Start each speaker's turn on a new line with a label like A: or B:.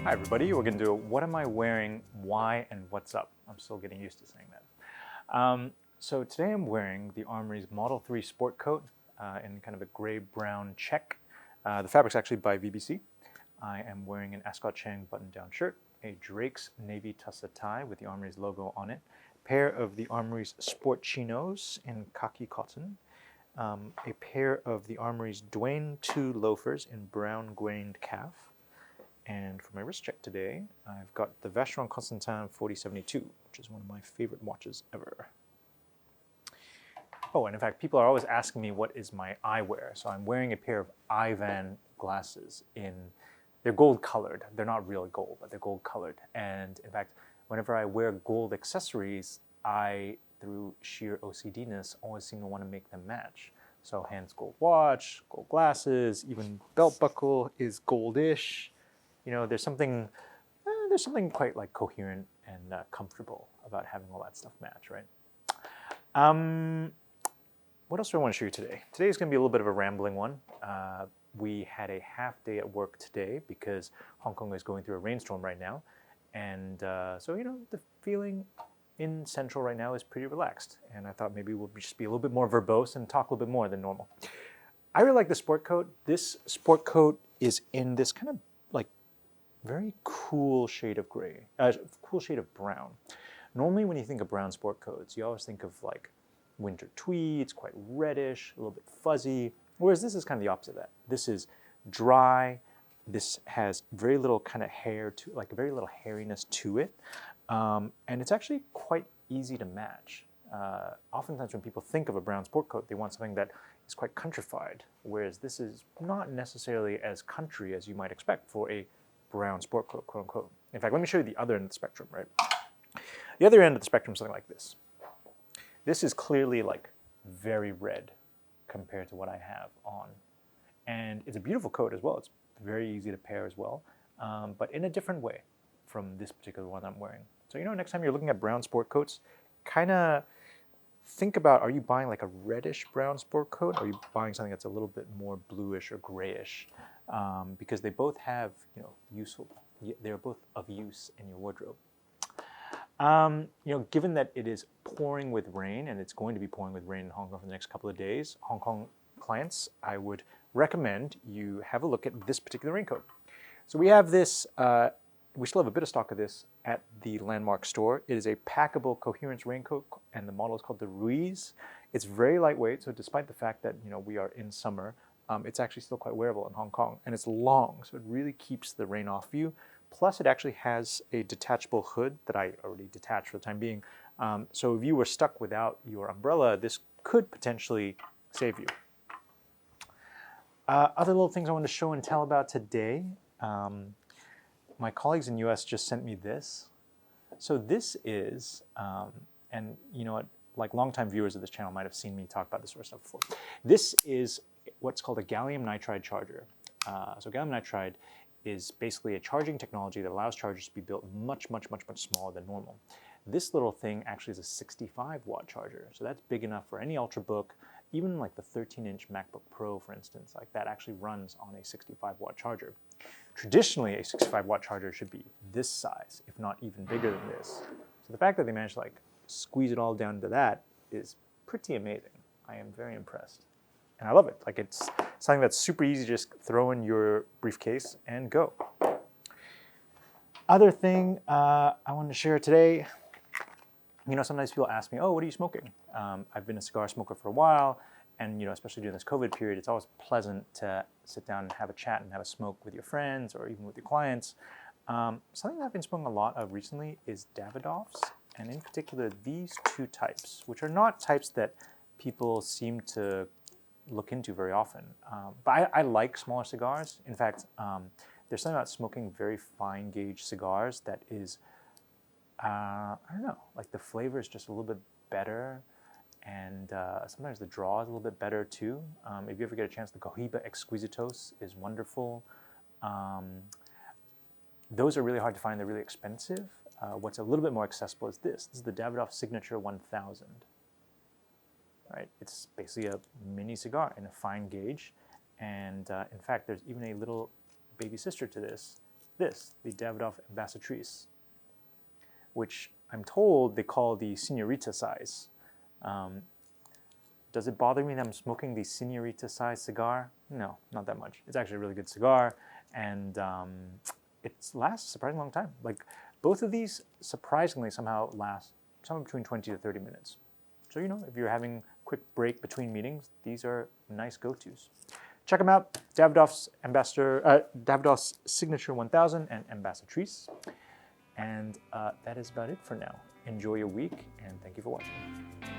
A: Hi everybody, we're going to do a what am I wearing, why, and what's up. I'm still getting used to saying that. So today I'm wearing the Armoury's Model 3 sport coat in kind of a gray-brown check. The fabric's actually by VBC. I am wearing an Ascot Chang button-down shirt, a Drake's navy tussar tie with the Armoury's logo on it, a pair of the Armoury's sport chinos in khaki cotton, a pair of the Armoury's Dwayne 2 loafers in brown grained calf. And for my wrist check today, I've got the Vacheron Constantin 4072, which is one of my favorite watches ever. Oh, and in fact, people are always asking me what is my eyewear. So I'm wearing a pair of Ivan glasses they're gold colored. They're not real gold, but they're gold colored. And in fact, whenever I wear gold accessories, I, through sheer OCD-ness, always seem to want to make them match. So hence gold watch, gold glasses, even belt buckle is goldish. You know, there's something quite like coherent and comfortable about having all that stuff match, right? What else do I want to show you today? Today is going to be a little bit of a rambling one. We had a half day at work today because Hong Kong is going through a rainstorm right now. And so, you know, the feeling in Central right now is pretty relaxed. And I thought maybe we'll just be a little bit more verbose and talk a little bit more than normal. I really like the sport coat. This sport coat is in this kind of like very cool shade of gray, cool shade of brown. Normally when you think of brown sport coats, you always think of like winter tweeds, quite reddish, a little bit fuzzy, whereas this is kind of the opposite of that. This is dry, this has very little kind of hair to, like very little hairiness to it, and it's actually quite easy to match. Oftentimes when people think of a brown sport coat, they want something that is quite countrified, whereas this is not necessarily as country as you might expect for a brown sport coat, quote unquote. In fact, let me show you the other end of the spectrum, right? The other end of the spectrum is something like this. This is clearly like very red compared to what I have on. And it's a beautiful coat as well. It's very easy to pair as well, but in a different way from this particular one I'm wearing. So, you know, next time you're looking at brown sport coats, kind of think about, are you buying like a reddish brown sport coat? Or are you buying something that's a little bit more bluish or grayish? Because they both have, you know, they're both of use in your wardrobe. You know, given that it is pouring with rain, and it's going to be pouring with rain in Hong Kong for the next couple of days, Hong Kong clients, I would recommend you have a look at this particular raincoat. So we have this, we still have a bit of stock of this at the Landmark store. It is a packable Coherence raincoat, and the model is called the Ruiz. It's very lightweight, so despite the fact that, you know, we are in summer, it's actually still quite wearable in Hong Kong, and it's long, so it really keeps the rain off you. Plus, it actually has a detachable hood that I already detached for the time being. So if you were stuck without your umbrella, this could potentially save you. Other little things I want to show and tell about today. My colleagues in the US just sent me this. So this is, and you know what, like longtime viewers of this channel might have seen me talk about this sort of stuff before. This is what's called a gallium nitride charger. So gallium nitride is basically a charging technology that allows chargers to be built much smaller than normal. This little thing actually is a 65 watt charger. So that's big enough for any Ultrabook, even like the 13-inch MacBook Pro, for instance, like that actually runs on a 65 watt charger. Traditionally, a 65 watt charger should be this size, if not even bigger than this. So the fact that they managed to like squeeze it all down to that is pretty amazing. I am very impressed. And I love it. Like it's something that's super easy to just throw in your briefcase and go. Other thing I wanted to share today, you know, sometimes people ask me, oh, what are you smoking? I've been a cigar smoker for a while, and you know, especially during this COVID period, it's always pleasant to sit down and have a chat and have a smoke with your friends or even with your clients. Something that I've been smoking a lot of recently is Davidoffs, and in particular these two types, which are not types that people seem to look into very often. But I like smaller cigars. In fact, there's something about smoking very fine gauge cigars that is, I don't know, like the flavor is just a little bit better, and sometimes the draw is a little bit better too. If you ever get a chance, the Cohiba Exquisitos is wonderful. Those are really hard to find. They're really expensive. What's a little bit more accessible is this. This is the Davidoff Signature 1000. Right? It's basically a mini cigar in a fine gauge, and in fact, there's even a little baby sister to this this, the Davidoff Ambassadrice, which I'm told they call the Senorita size. Does it bother me that I'm smoking the Senorita size cigar? No, not that much. It's actually a really good cigar, and it lasts a surprisingly long time. Like, both of these surprisingly somehow last somewhere between 20 to 30 minutes. So, you know, if you're having a quick break between meetings, these are nice go-tos. Check them out, Davidoff's Signature 1000 and Ambassadrice. And that is about it for now. Enjoy your week, and thank you for watching.